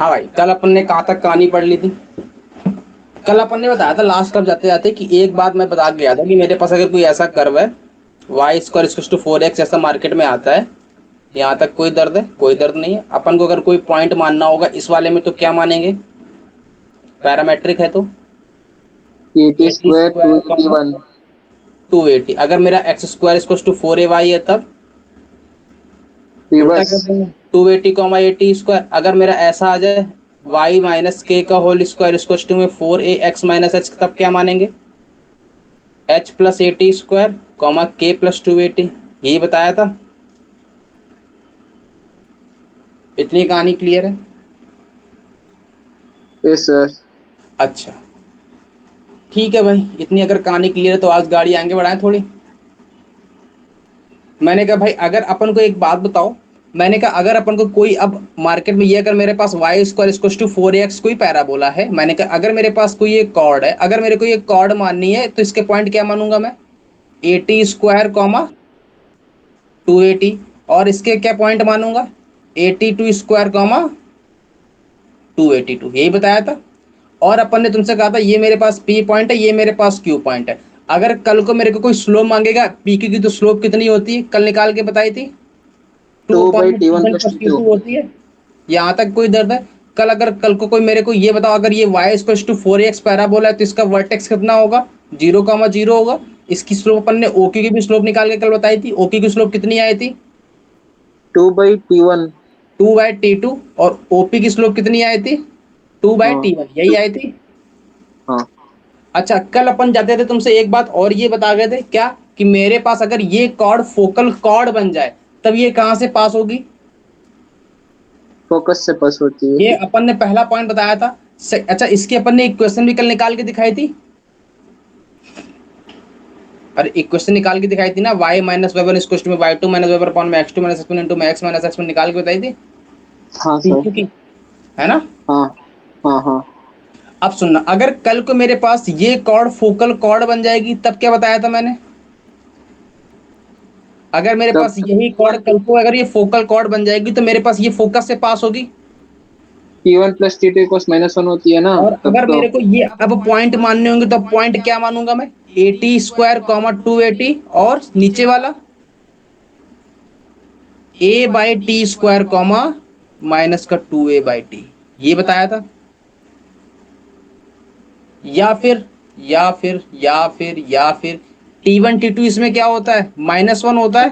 हाँ भाई, कल अपन ने कहाँ तक कहानी पढ़ ली थी? कल अपन ने बताया था लास्ट तक जाते जाते कि एक बात मैं बता गया था कि मेरे पास अगर कोई ऐसा कर्व है Y square equals to 4x ऐसा मार्केट में आता है। यहाँ तक कोई दर्द है? कोई दर्द नहीं है। अपन को अगर कोई पॉइंट मानना होगा इस वाले में तो क्या मानेंगे? पैरामेट्रिक है तो at at square two square at one 280। अगर मेरा x square equals to 4ay है तब उल्टा रिवर्स। कर देंगे। 280 80 स्क्वायर। अगर मेरा ऐसा आ जाए वाई माइनस के का होल स्क्वायर इक्वल्स टू में 4ax - h तब क्या मानेंगे? एच प्लस 80 स्क्वायर कॉमा के प्लस 280। यही बताया था। इतनी कहानी क्लियर है? Yes sir. अच्छा, ठीक है भाई, इतनी अगर कहानी क्लियर है तो आज गाड़ी आगे बढ़ाएं थोड़ी। मैंने कहा भाई अगर अपन को एक बात बताओ। मैंने कहा अगर अपन को कोई अब मार्केट में ये अगर मेरे पास Y square equals to 4x कोई पैराबोला है, मैंने कहा अगर मेरे पास कोई एक कॉर्ड है, अगर मेरे को ये कॉर्ड माननी है तो इसके पॉइंट क्या मानूंगा मैं? 80 स्क्वायर कॉमा 280। और इसके क्या पॉइंट मानूंगा? 82 स्क्वायर कॉमा 282। यही बताया था। और अपन ने तुमसे कहा था ये मेरे पास पी पॉइंट है, ये मेरे पास क्यू पॉइंट है। अगर कल को मेरे को कोई स्लोप मांगेगा, पी क्यू की तो स्लोप कितनी होती है कल निकाल के बताई थी? Two two by upon t t one one plus plus t t two two होती है। यहाँ तक कोई दर्द है? कल अगर कल को कोई मेरे को ये बताओ अगर ये Y equals to 4x parabola है तो इसका वर्टेक्स कितना होगा? 0,0 होगा। इसकी स्लोप अपन ने ओक्यू की भी स्लोप निकाल के कल बताई थी। ओक्यू की स्लोप कितनी आई थी? Two by T one. 2/T2। और ओपी की स्लोप कितनी आई थी? टू बाई हाँ टी वन यही आई थी। हाँ। अच्छा, कल अपन जाते थे तुमसे एक बात और ये बता गए थे क्या? कि मेरे पास अगर ये कॉर्ड फोकल कॉर्ड बन जाए तब ये कहाँ से पास होगी? फोकस से पास होती है। ये अपन ने पहला पॉइंट बताया था। अच्छा, इसकी अपन ने इक्वेशन भी कल निकाल के दिखाई थी। अरे इक्वेशन निकाल के दिखाई थी ना, y minus Y one equal to Y two minus Y one upon में x two minus X one into में एक्स माइनस एक्स वन निकाल के बताई थी। हाँ सर। पीक्यू की, है ना? हाँ हाँ हाँ। अब सुनना, अगर कल को मेरे पास ये कॉर्ड फोकल कॉर्ड बन जाएगी तब क्या बताया था मैंने? अगर मेरे तब पास यही कॉर्ड कल को अगर ये फोकल कॉर्ड बन जाएगी तो मेरे पास ये फोकस से पास होगी। T one plus t two equals minus one होती है ना। और तब अगर तो मेरे को ये अब पॉइंट मानने होंगे तो पॉइंट क्या मानूंगा मैं? 80 स्क्वायर कॉमा 280। और नीचे वाला A by T square comma minus का 2a/t। ये बताया था। या फिर T1 T2 इसमें क्या होता है? -1 होता है।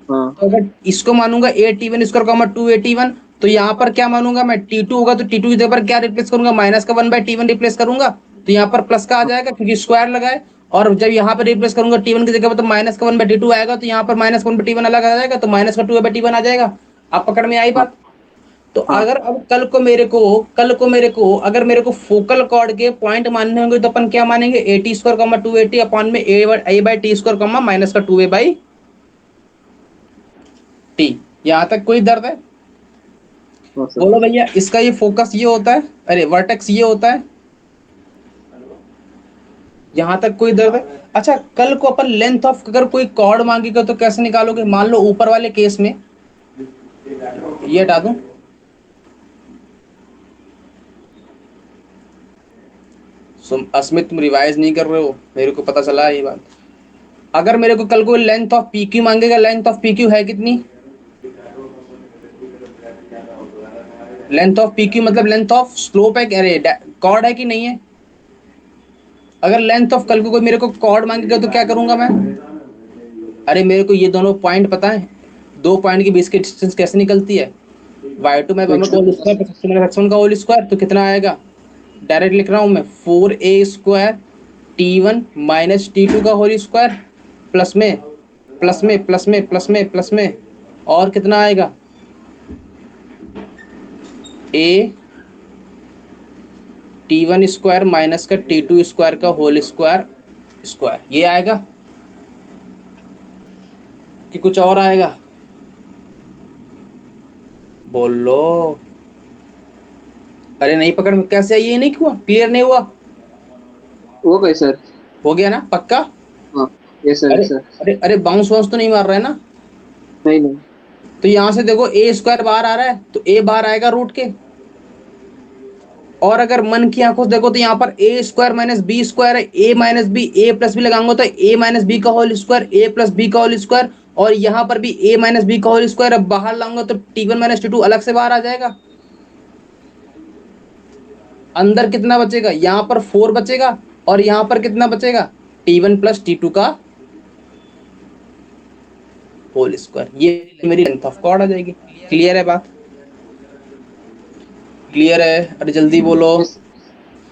हाँ। तो अगर इसको मानूंगा a T1 square comma 2a T1 तो यहाँ पर क्या मानूंगा मैं? T2 होगा तो T2 की जगह पर क्या रिप्लेस करूंगा? माइनस का 1/T1 रिप्लेस करूंगा तो यहाँ पर प्लस का आ जाएगा क्योंकि स्क्वायर लगा है। और जब यहाँ पर रिप्लेस करूंगा T1 की जगह पर तो माइनस का 1/T2 आएगा तो यहाँ पर माइनस का 1/T1 अलग आ जाएगा तो माइनस का 2/T1 आ जाएगा। अब पकड़ में आई हाँ बात? तो हाँ। अगर अब कल को मेरे को अगर मेरे को फोकल कॉर्ड के पॉइंट मानने होंगे तो अपन क्या मानेंगे? 80 स्क्वायर कॉमा 280 अपॉन में a/t स्क्वायर कॉमा माइनस का 2a/t। यहाँ तक कोई दर्द है? हाँ सर। बोलो भैया, इसका ये फोकस ये होता है, अरे वर्टेक्स ये होता है। यहाँ तक कोई दर्द है? अच्छा, कल को अपन लेंथ ऑफ अगर कोई कॉर्ड मांगेगा तो कैसे निकालोगे? मान लो ऊपर वाले केस में ये हटा दूं। अस्मित, तुम रिवाइज नहीं कर रहे हो, मेरे को पता चला है ये बात। अगर मेरे को कल को लेंथ ऑफ पी क्यू मांगेगा, लेंथ ऑफ पी क्यू है कितनी? लेंथ ऑफ पी क्यू मतलब लेंथ ऑफ स्लोप है, अरे कॉर्ड है कि नहीं है? अगर लेंथ ऑफ कल को कोई मेरे को कॉर्ड मांगेगा तो क्या करूंगा मैं? अरे मेरे को ये दोनों पॉइंट पता है। दो पॉइंट के बीच की डिस्टेंस कैसे निकलती है? y2 में x two whole plus. Square plus x1 का होल स्क्वायर तो कितना आएगा? डायरेक्ट लिख रहा हूं मैं, 4a square T1 minus T2 का होल स्क्वायर प्लस में प्लस में प्लस में प्लस में प्लस में और कितना आएगा? a T1 स्क्वायर माइनस का T2 स्क्वायर का होल स्क्वायर स्क्वायर ये आएगा कि कुछ और आएगा? बोलो। अरे नहीं पकड़ में कैसे? ये नहीं हुआ, क्लियर नहीं हुआ? वो गए सर। हो गया ना पक्का? हाँ। यस सर अरे यस सर। अरे अरे बाउंस वाउंस तो नहीं मार रहा है ना? नहीं नहीं। तो यहाँ से देखो ए स्क्वायर बाहर आ रहा है तो ए बाहर आएगा रूट के। और अगर मन की आंखों से देखो तो यहाँ पर ए स्क्वायर माइनस बी स्क्वायर है, ए माइनस बी, ए प्लस बी लगाऊंगा तो ए माइनस बी का होल स्क्वायर, ए प्लस बी का होल स्क्वायर, और यहाँ पर भी ए माइनस बी का होल स्क्वायर। अब बाहर लाऊंगा तो T1 माइनस T2 अलग से बाहर आ जाएगा। अंदर कितना बचेगा, यहाँ पर 4 बचेगा, और यहाँ पर कितना बचेगा, T1 प्लस T2 का होल स्क्वायर। ये मेरी लेंथ ऑफ कॉर्ड आ जाएगी। क्लियर है बात? क्लियर है? अरे जल्दी बोलो। यस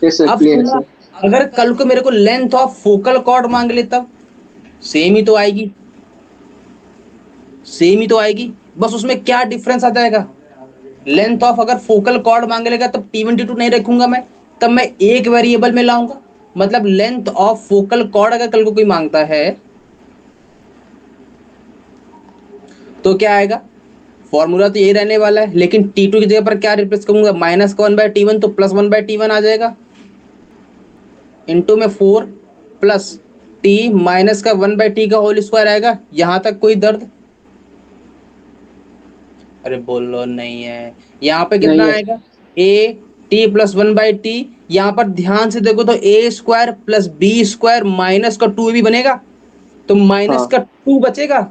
यस सर, अब क्लियर है सुनना, सर। अगर कल को मेरे को लेंथ ऑफ फोकल कॉर्ड मांग ले तब सेम ही तो आएगी, सेम ही तो आएगी, बस उसमें क्या डिफरेंस आ जाएगा। लेंथ ऑफ अगर फोकल कॉर्ड मांग लेगा तब T22 नहीं रखूंगा मैं, तब मैं एक वेरिएबल में लाऊंगा। मतलब लेंथ ऑफ फोकल कॉर्ड अगर कल को कोई मांगता है तो क्या आएगा, फॉर्मूला तो यही रहने वाला है, लेकिन T2 की जगह पर क्या रिप्लेस करूंगा, माइनस का 1/T1 तो प्लस 1/T1 आ जाएगा, इंटू में 4 प्लस टी माइनस का 1/T का होल स्क्वायर आएगा। यहां तक कोई दर्द? अरे बोलो नहीं है। यहाँ पे कितना नहीं है। आएगा, ए टी प्लस 1/T। यहाँ पर ध्यान से देखो तो ए square plus B square minus का 2 भी बनेगा, तो माइनस हाँ का 2 बचेगा,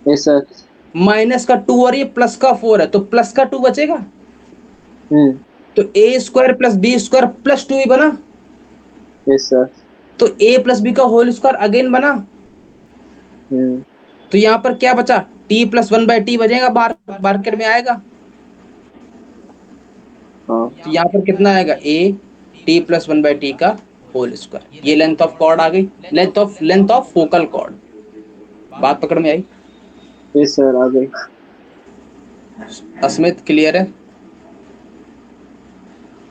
यस सर। माइनस का 2, और ये प्लस का 4 है तो प्लस का 2 बचेगा। हम्म। तो ए square plus B square plus 2 ही बना, यस सर। तो ए प्लस बी का होल स्क्वायर अगेन बना। हम्म। तो यहाँ पर क्या बचा, टी प्लस 1/T बचेगा, बाहर ब्रैकेट में आएगा। हाँ तो यहाँ पर कितना आएगा, ए टी प्लस 1/T का होल स्क्वायर। ये लेंथ ऑफ कॉर्ड आ गई, लेंथ ऑफ फोकल कॉर्ड। बात पकड़ में आई? यस सर, आ गई। अस्मित क्लियर है?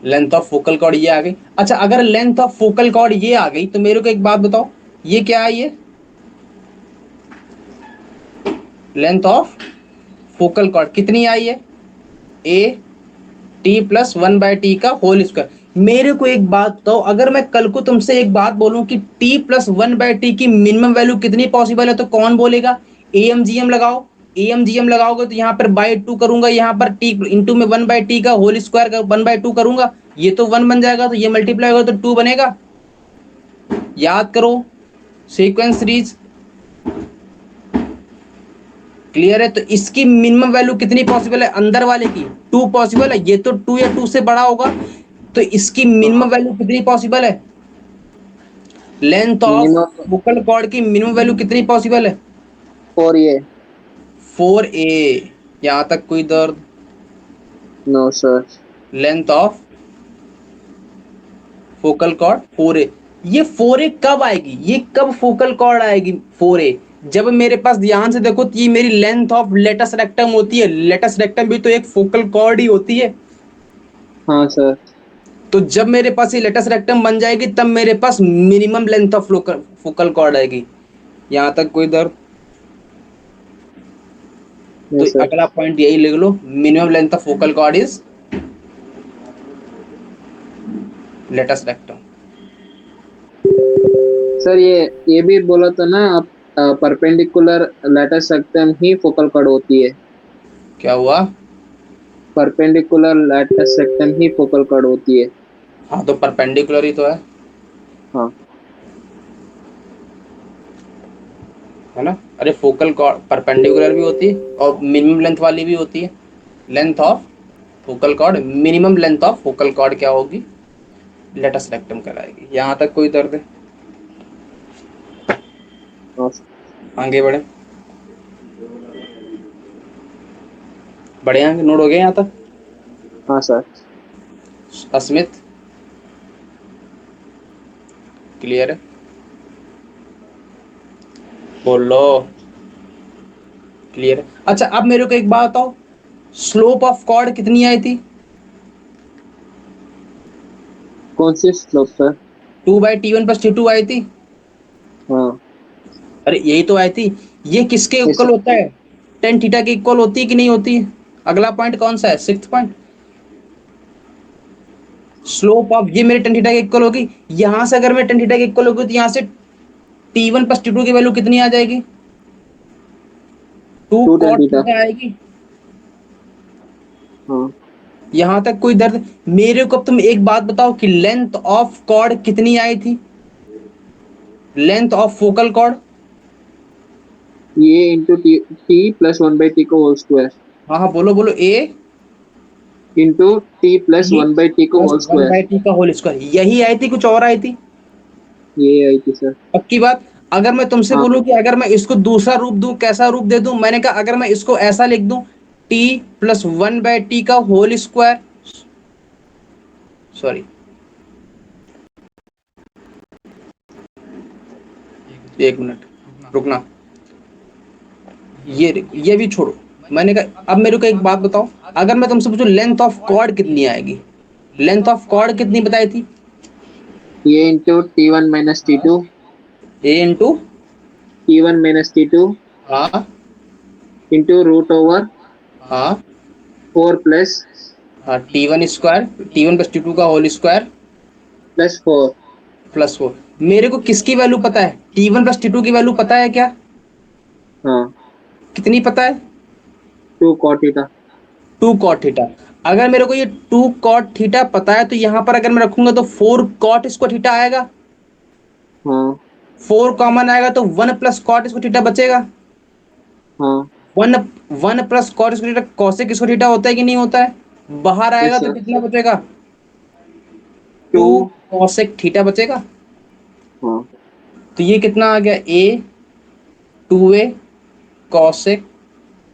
लेंथ ऑफ फोकल कॉर्ड ये आ गई। अच्छा, अगर लेंथ ऑफ फोकल कॉर्ड ये आ गई तो मेरे को एक बात बताओ, ये क्या है, ये लेंथ ऑफ फोकल कॉर्ड कितनी आई है, ए टी प्लस 1/T का होल स्क्वायर। मेरे को एक बात बताओ, अगर मैं कल को तुमसे एक बात बोलूं कि टी प्लस 1/T की मिनिमम वैल्यू कितनी पॉसिबल है, तो कौन बोलेगा, एएमजीएम लगाओ। एएमजीएम लगाओगे तो यहाँ पर बाई 2 करूंगा, यहाँ पर टी इंटू में 1/T का होल स्क्वायर 1/2 करूंगा, ये तो 1 बन जाएगा, तो ये मल्टीप्लाई होगा तो 2 बनेगा। याद करो, सीक्वेंस सीरीज। क्लियर है? तो इसकी मिनिमम वैल्यू कितनी पॉसिबल है, अंदर वाले की 2 पॉसिबल है, ये तो 2 या 2 से बड़ा होगा, तो इसकी मिनिमम हाँ वैल्यू कितनी पॉसिबल है, length of minimum focal chord की मिनिमम वैल्यू कितनी पॉसिबल है, 4 ये। 4a। यहां तक कोई दर्द? No sir. Length of focal chord 4a। ये 4a कब आएगी, ये कब फोकल कॉर्ड आएगी 4a, जब मेरे पास ध्यान से देखो तो ये मेरी लेंथ ऑफ लेटस रेक्टम होती है। लेटस रेक्टम भी तो एक फोकल कॉर्ड ही होती है। हाँ सर। तो जब मेरे पास ये लेटस रेक्टम बन जाएगी तब मेरे पास minimum length of focal chord आएगी। यहां तक कोई दर्द? तो यस सर। अगला पॉइंट यही लिख लो, minimum length of focal chord is latus rectum. Sir ये भी बोला था ना आप, परपेंडिकुलर लेटस रेक्टम ही फोकल कॉर्ड होती है। क्या हुआ? परपेंडिकुलर लेटस रेक्टम ही फोकल कॉर्ड होती है। हाँ तो परपेंडिकुलर ही तो हाँ है ना? अरे फोकल कॉर्ड परपेंडिकुलर भी होती है और मिनिमम लेंथ वाली भी होती है। Length of focal cord, minimum length of focal cord क्या होगी, लेटस रेक्टम कहलाएगी। यहाँ तक कोई दर्द है? हाँ आगे बढ़े, बढ़े आगे, नोट हो गए यहाँ तक? हाँ सर। अस्मित क्लियर है? बोलो क्लियर है? अच्छा, अब मेरे को एक बात बताओ, स्लोप ऑफ कॉर्ड कितनी आई थी, कौन सी slope sir? 2/T1 plus T2 आई थी। हाँ अरे यही तो आई थी। ये किसके यस इक्वल होता है, टेन थीटा के इक्वल होती है कि नहीं होती है? अगला पॉइंट कौन सा है, 6th पॉइंट। स्लोप ऑफ, ये मेरे टेन थीटा के इक्वल होगी, यहां से अगर मेरे टेन थीटा के इक्वल होगी तो यहाँ से T1 प्लस T2 की वैल्यू कितनी आ जाएगी, 2 2 tan कॉट थीटा। थीटा आएगी। हाँ यहां तक कोई दर्द? मेरे को अब तुम एक बात बताओ कि लेंथ ऑफ कॉर्ड कितनी आई थी, लेंथ ऑफ फोकल कॉर्ड? ये into t, t plus 1/t को होल स्क्वायर, हाँ हाँ, बोलो बोलो। A into t plus t 1/t को plus whole one square. By t का होल स्क्वायर, यही आई थी कुछ और आई थी? ये आई थी सर। पक्की बात? अगर मैं तुमसे हाँ बोलूं कि अगर मैं इसको दूसरा रूप दूं, कैसा रूप दे दूं? मैंने कहा अगर मैं इसको ऐसा लिख दूं, T plus one by T का होल स्क्वायर, सॉरी, एक मिनट रुकना, ये भी छोड़ो। मैंने कहा अब मेरे को एक बात बताओ, अगर मैं तुमसे पूछूं लेंथ ऑफ कॉर्ड कितनी आएगी, लेंथ ऑफ कॉर्ड कितनी बताई थी? ये इंटू T1 - T2, ए इंटू, T1 - T2 हाँ इंटू रूट ओवर हाँ 4 प्लस हाँ, t one square, t one plus t two का whole square plus 4। Plus four. मेरे को किसकी वैल्यू पता है? T one plus t two की वैल्यू पता है क्या? हाँ, कितनी पता है? 2 cot theta. Two cot theta. अगर मेरे को ये टू कॉट थीटा पता है तो यहाँ पर अगर मैं रखूंगा तो फोर कॉट इसको थीटा आएगा, हाँ फोर कॉमन आएगा तो वन प्लस कॉट इसको थीटा बचेगा। हाँ। वन वन प्लस कॉट इसको थीटा, कॉसेक इसको थीटा होता है कि नहीं होता है? बाहर आएगा यस तो सर। कितना बचेगा? 2। टू कॉसेक थीटा बचेगा। हाँ तो ये कितना आ गया? A two a cosec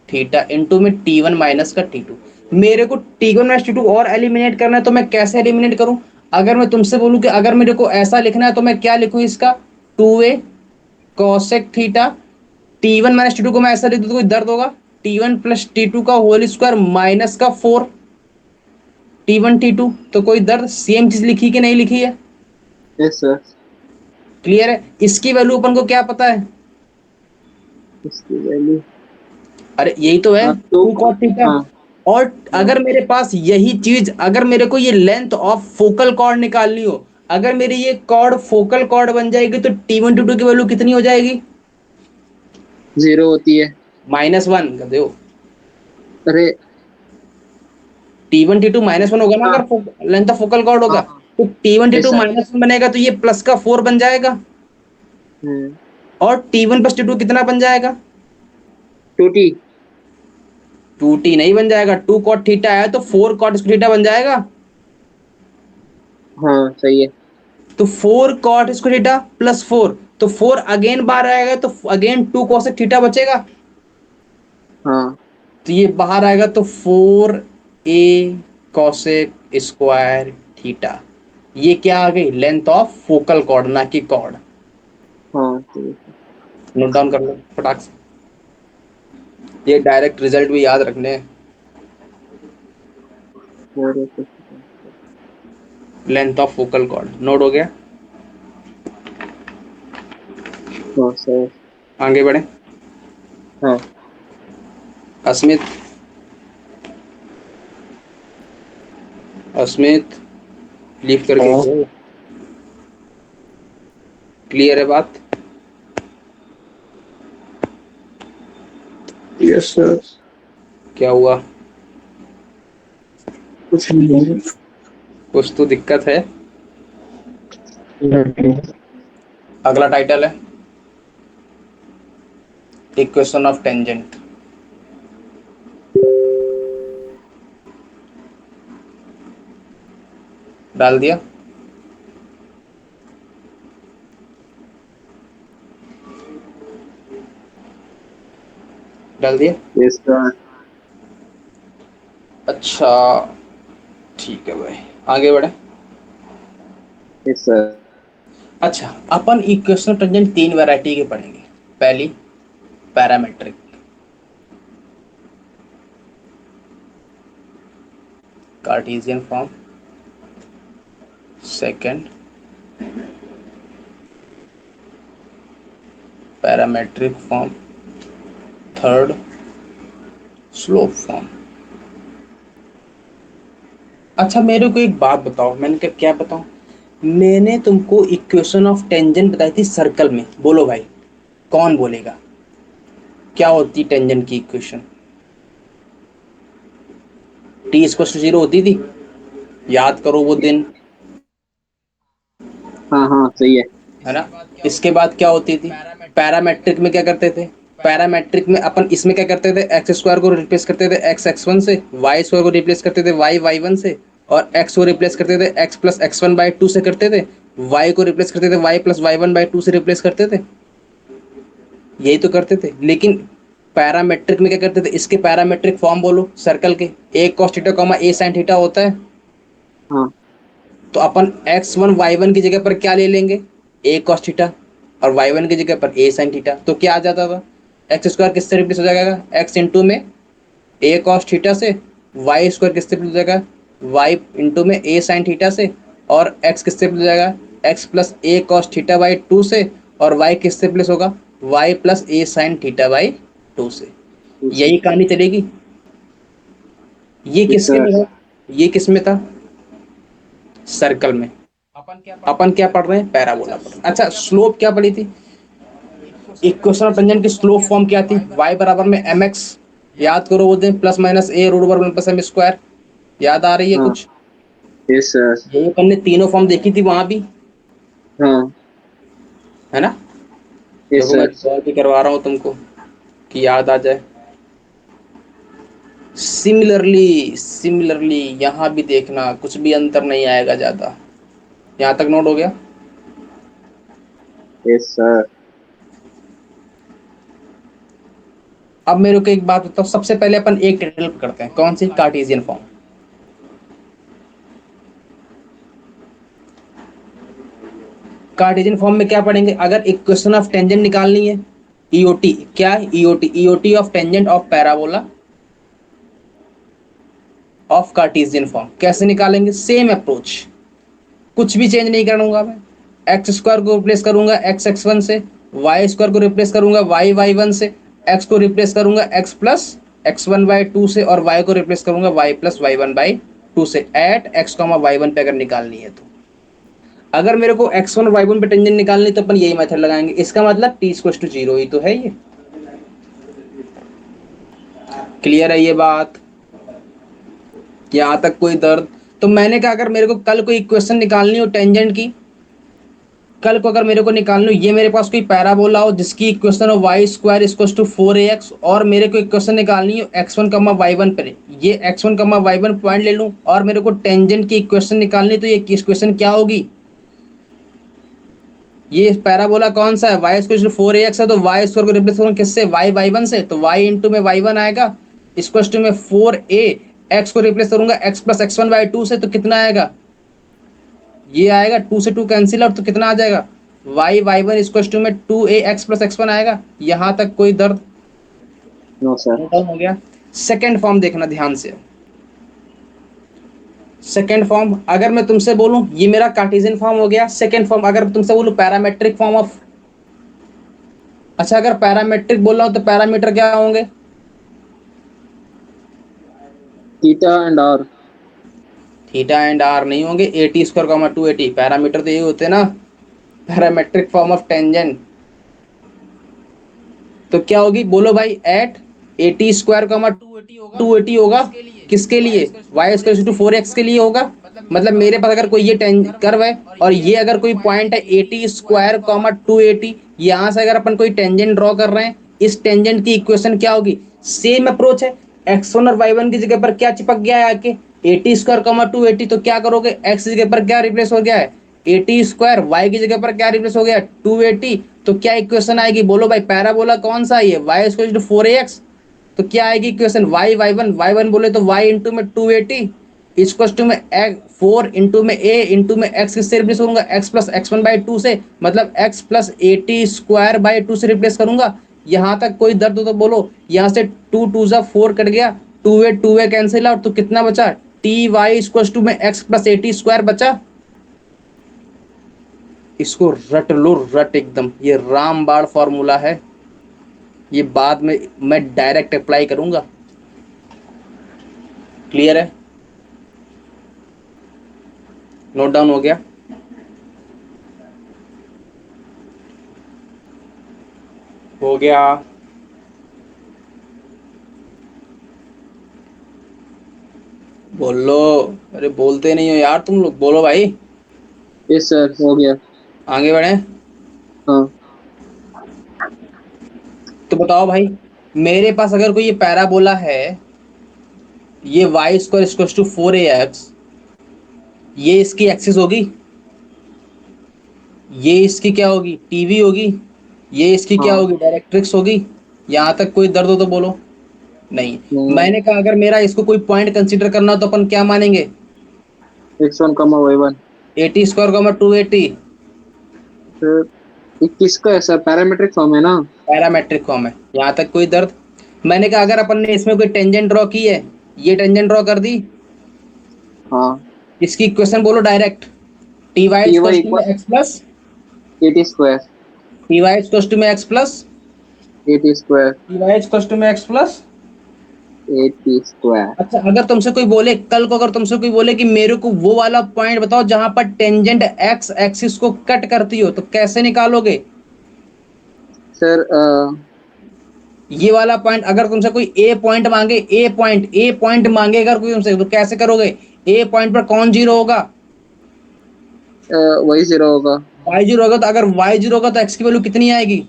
theta into में टी वन माइनस का टी टू। मेरे को t one minus t two और एलिमिनेट करना है तो मैं कैसे एलिमिनेट करूं? अगर मैं तुमसे बोलूं कि अगर मेरे को ऐसा लिखना है तो मैं क्या लिखूं इसका? Two a cosec theta, t one minus t two को मैं ऐसा लिख दूं तो कोई दर्द होगा? T one plus t two का होल स्क्वायर माइनस का four t one t two, तो कोई दर्द? सेम चीज लिखी कि नहीं लिखी है? Yes sir. क्लियर है? इसकी वैल्यू अपन को क्या पता है? इसकी वैल्यू अरे यही तो है, आप तो। Two cot theta. हाँ और हाँ अगर मेरे पास यही चीज, अगर मेरे को ये लेंथ ऑफ फोकल कॉर्ड निकालनी हो, अगर मेरी ये कॉर्ड फोकल कॉर्ड बन जाएगी तो टी वन टी टू की वैल्यू कितनी हो जाएगी? 0 होती है। -1 कर दो। अरे टी वन टी टू -1 होगा ना हाँ अगर लेंथ ऑफ फोकल कॉर्ड हाँ होगा, हाँ। तो t one t yes two sir. -1 बनेगा तो ये प्लस का 4 बन जाएगा। हम्म। और t one plus t two कितना बन जाएगा? 2t। 2t नहीं बन जाएगा, टू कॉट थीटा है तो फोर कॉट थीटा बन जाएगा। हाँ सही है। तो four cot square theta plus four, तो फोर अगेन बाहर आएगा तो अगेन टू कोसेक थीटा बचेगा। हाँ तो ये बाहर आएगा तो फोर ए कॉसेक स्क्वायर थीटा। ये क्या आ गई? लेंथ ऑफ फोकल कॉर्ड, ना कि कॉर्ड। हाँ सही है। नोट डाउन कर लो फटाक से, ये डायरेक्ट रिजल्ट भी याद रखने हैं। और ये कुछ- length of focal cord note हो गया। हाँ सर। आगे बढ़े। हाँ अस्मित, अस्मित लीव करके हाँ। गए। क्लियर है बात? Yes sir. क्या हुआ? कुछ नहीं। कुछ तो दिक्कत है। नहीं। अगला टाइटल है इक्वेशन ऑफ टेंजेंट। डाल दिया? डाल दिया? Yes sir. अच्छा, ठीक है भाई, आगे बढ़े। Yes sir. अच्छा, अपन इक्वेशन ऑफ टेंजेंट तीन वैरायटी के पढ़ेंगे। पहली parametric, Cartesian form. Second parametric form. Third slope form. अच्छा मेरे को एक बात बताओ, मैंने क्या क्या बताऊं? मैंने तुमको इक्वेशन ऑफ टेंजेंट बताई थी सर्कल में, बोलो भाई कौन बोलेगा क्या होती टेंजेंट की इक्वेशन? टी इक्वल टू 0 होती थी, याद करो वो दिन, हाँ हाँ सही है। है ना। इसके बाद क्या होती थी, पैरामेट्रिक में क्या करते थे, पैरामेट्रिक में अपन इसमें क्या करते थे, एक्स स्क्वायर को रिप्लेस करते थे एक्स एक्स वन से, वाई स्क्वायर को रिप्लेस करते थे वाई वाई वन से, और एक्स को रिप्लेस करते थे x plus x one by two से करते थे, वाई को रिप्लेस करते थे y plus y one by two से रिप्लेस करते थे, यही तो करते थे। लेकिन पैरामेट्रिक में क्या करते थे, इसके पैरामेट्रिक फॉर्म बोलो सर्कल के, ए कॉस थीटा कॉमा ए साइन थीटा होता है, हाँ तो अपन एक्स वन वाई वन की जगह पर क्या ले लेंगे, ए कॉस थीटा, और वाई वन की जगह पर ए साइन थीटा, तो क्या आ जाता था, एक्स स्क्वायर किससे रिप्लेस हो जाएगा, एक्स इंटू में ए कॉस थीटा से, वाई स्क्वायर किससे रिप्लेस हो जाएगा, वाई इंटू में ए साइन थीटा से, और एक्स किससे रिप्लेस हो जाएगा, x plus a cos theta by two से, और वाई किससे रिप्लेस होगा, y plus a sine theta by two से। उसे। यही कहानी चलेगी। ये यस किसके सर। में है, ये किस में था, सर्कल में। अपन क्या पढ़ रहे हैं, पैराबोला पढ़ रहे हैं। अच्छा, स्लोप क्या पढ़ी थी, इक्वेशन ऑफ टेंजेंट की स्लोप फॉर्म क्या थी, y बराबर में एम एक्स, याद करो वो दिन, plus minus a root over one plus m square, याद आ रही है हाँ कुछ, यस सर। यही अपन ने तीनों फॉर्म देखी थी वहां भी, हाँ है ना। यस देखो मैं सर। सॉल्व भी करवा रहा हूँ तुमको कि याद आ जाए। सिमिलरली यहाँ भी देखना, कुछ भी अंतर नहीं आएगा ज्यादा, यहाँ तक नोट हो गया। Yes sir. अब मेरे को एक बात बताओ, सबसे पहले अपन एक टेबल करते हैं, कौन सी, कार्टेशियन फॉर्म। कार्टेशियन फॉर्म में क्या पढ़ेंगे, अगर इक्वेशन ऑफ टेंजेंट निकालनी है, ईओटी क्या है, EOT EOT of tangent of parabola of Cartesian form, कैसे निकालेंगे, सेम अप्रोच, कुछ भी चेंज नहीं करूंगा मैं, एक्स स्क्वायर को रिप्लेस करूंगा एक्स एक्स वन से, वाई स्क्वायर को रिप्लेस करूंगा वाई वाई वन से, एक्स को रिप्लेस करूंगा x plus x one by two से, और वाई को रिप्लेस करूंगा y plus y one by two से, at x comma y one पे अगर निकालनी है तो। अगर मेरे को एक्स वन वाई वन पे टेंजेंट निकालनी तो अपन यही मेथड लगाएंगे, इसका मतलब टी इक्वल टू जीरो ही तो है ये। क्लियर है ये बात, यहाँ तक कोई दर्द। तो मैंने कहा अगर मेरे को कल कोई इक्वेशन निकालनी हो टेंजेंट की, कल को अगर मेरे को निकालनी हो, ये मेरे पास कोई पैराबोला हो जिसकी इक्वेशन हो y square equal to four a x, और मेरे को इक्वेशन निकालनी हो x one comma y one पर, ये x one comma y one point ले लूँ, और मेरे को टेंजेंट की इक्वेशन निकालनी, तो ये इक्वेशन क्या होगी, ये पैराबोला कौन सा है, Y square four a x है, तो वाई स्क्वायर को रिप्लेस करूँ किससे, वाई वाई वन से, तो वाई इंटू में वाई वन आएगा, इक्वल टू में फोर ए एक्स को रिप्लेस करूंगा x plus x one by two से, तो कितना आएगा, ये आएगा, टू से टू कैंसिल आउट, तो कितना आ जाएगा, y y one equal to में two a x plus x one आएगा। यहाँ तक कोई दर्द, नो सर। नोट डाउन हो गया। सेकेंड फॉर्म देखना ध्यान से, सेकेंड फॉर्म अगर मैं तुमसे बोलूं, ये मेरा कार्टेशियन फॉर्म हो गया। सेकेंड फॉर्म अगर तुमसे बोलूं पैरामेट्रिक फॉर्म ऑफ, अच्छा अगर पैरामेट्रिक बोल रहा हूं तो पैरामीटर क्या होंगे, theta and r. Theta and r नहीं होंगे, a t square comma two a t, parameter तो ये होते हैं ना, पैरामेट्रिक फॉर्म ऑफ टेंजेंट, तो क्या होगी बोलो भाई, at a t square comma two a t होगा, किसके लिए, y square to four x के लिए होगा। मतलब मेरे पास अगर कोई ये कर्व है, और ये अगर कोई पॉइंट है a t square comma two a T, यहाँ से अगर अपन कोई टेंजेंट ड्रॉ कर रहे हैं, इस टेंजेंट की इक्वेशन क्या होगी, सेम अप्रोच है, एक्स वन और वाई वन की जगह पर क्या चिपक गया है आके, ए t square comma two a T, तो क्या करोगे, एक्स की जगह पर क्या रिप्लेस हो गया है, ए टी स्क्वायर, वाई की जगह पर क्या रिप्लेस हो गया, टू ए टी, तो क्या इक्वेशन आएगी बोलो भाई, पैराबोला कौन सा है ये, y square to four a x, तो क्या आएगी इक्वेशन, वाई वन बोले तो वाई इंटू में two a t equal to में फोर इंटू में ए इंटू में एक्स किससे रिप्लेस करूंगा, x plus x one by two से, मतलब x plus a t square by two से रिप्लेस करूंगा। यहाँ तक कोई दर्द हो तो बोलो, यहाँ से टू टू जा फोर कट गया, टू ए कैंसिल आउट, तो कितना बचा, टी वाई इक्वल टू में x plus a t square बचा। इसको रट लो, रट एकदम, ये रामबाण फॉर्मूला है, ये बाद में मैं डायरेक्ट अप्लाई करूंगा। क्लियर है, नोट डाउन हो गया। हो गया। बोलो। अरे बोलते नहीं हो यार तुम लोग, बोलो भाई। यस सर, हो गया। आगे बढ़े। हाँ। तो बताओ भाई, मेरे पास अगर कोई ये पैराबोला है, ये y square equal to 4ax, ये इसकी एक्सिस होगी, ये इसकी क्या होगी, टीवी होगी, ये इसकी क्या हाँ। होगी, डायरेक्ट्रिक्स होगी। यहाँ तक कोई दर्द हो तो बोलो। नहीं। नहीं। मैंने कहा अगर मेरा इसको कोई पॉइंट कंसीडर करना हो तो अपन क्या मानेंगे, x1, y1। 80² 280। फिर 21 का ऐसा पैरामीट्रिक फॉर्म है ना? पैरामेट्रिक फॉर्म है, यहाँ तक कोई दर्द। मैंने कहा अगर अपन ने इसमें कोई टेंजेंट ड्रॉ की है, ये टेंजेंट ड्रॉ कर दी, हाँ। इसकी इक्वेशन बोलो direct. T y t y equal to में equal x plus, 80 square. T y equal to में x plus, 80 square. T y equal to में एक्स प्लस। 80 स्क्वायर। अच्छा अगर तुमसे कोई बोले कल को, अगर तुमसे कोई बोले कि मेरे को वो वाला पॉइंट बताओ जहां पर टेंजेंट एक्स एक्सिस को कट करती हो, तो कैसे निकालोगे। सर ये वाला पॉइंट अगर तुमसे कोई ए पॉइंट मांगे, ए पॉइंट मांगे अगर कोई तुमसे, तो कैसे करोगे। ए पॉइंट पर कौन जीरो होगा, वही 0 होगा। वाई जीरो होगा। तो अगर वाई जीरो होगा तो एक्स की वैल्यू कितनी आएगी,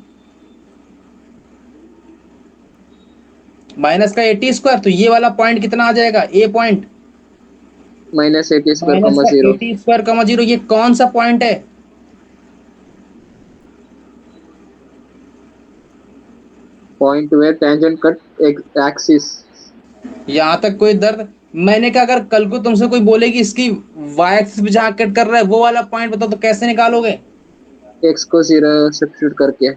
माइनस का 80 स्क्वायर। तो ये वाला पॉइंट कितना आ जाएगा, ए पॉइंट, -80 स्क्वायर माइनस कॉमा का 0। 80 स्क्वायर कमा जीरो। ये कौन सा पॉइंट है, point where tangent cut axis. यहाँ तक कोई दर्द। मैंने कहा अगर कल को तुमसे कोई बोले कि इसकी वाई एक्सिस पे जहाँ कट कर रहा है वो वाला पॉइंट बताओ, तो कैसे निकालोगे। एक्स को 0 सब्स्टिट्यूट करके।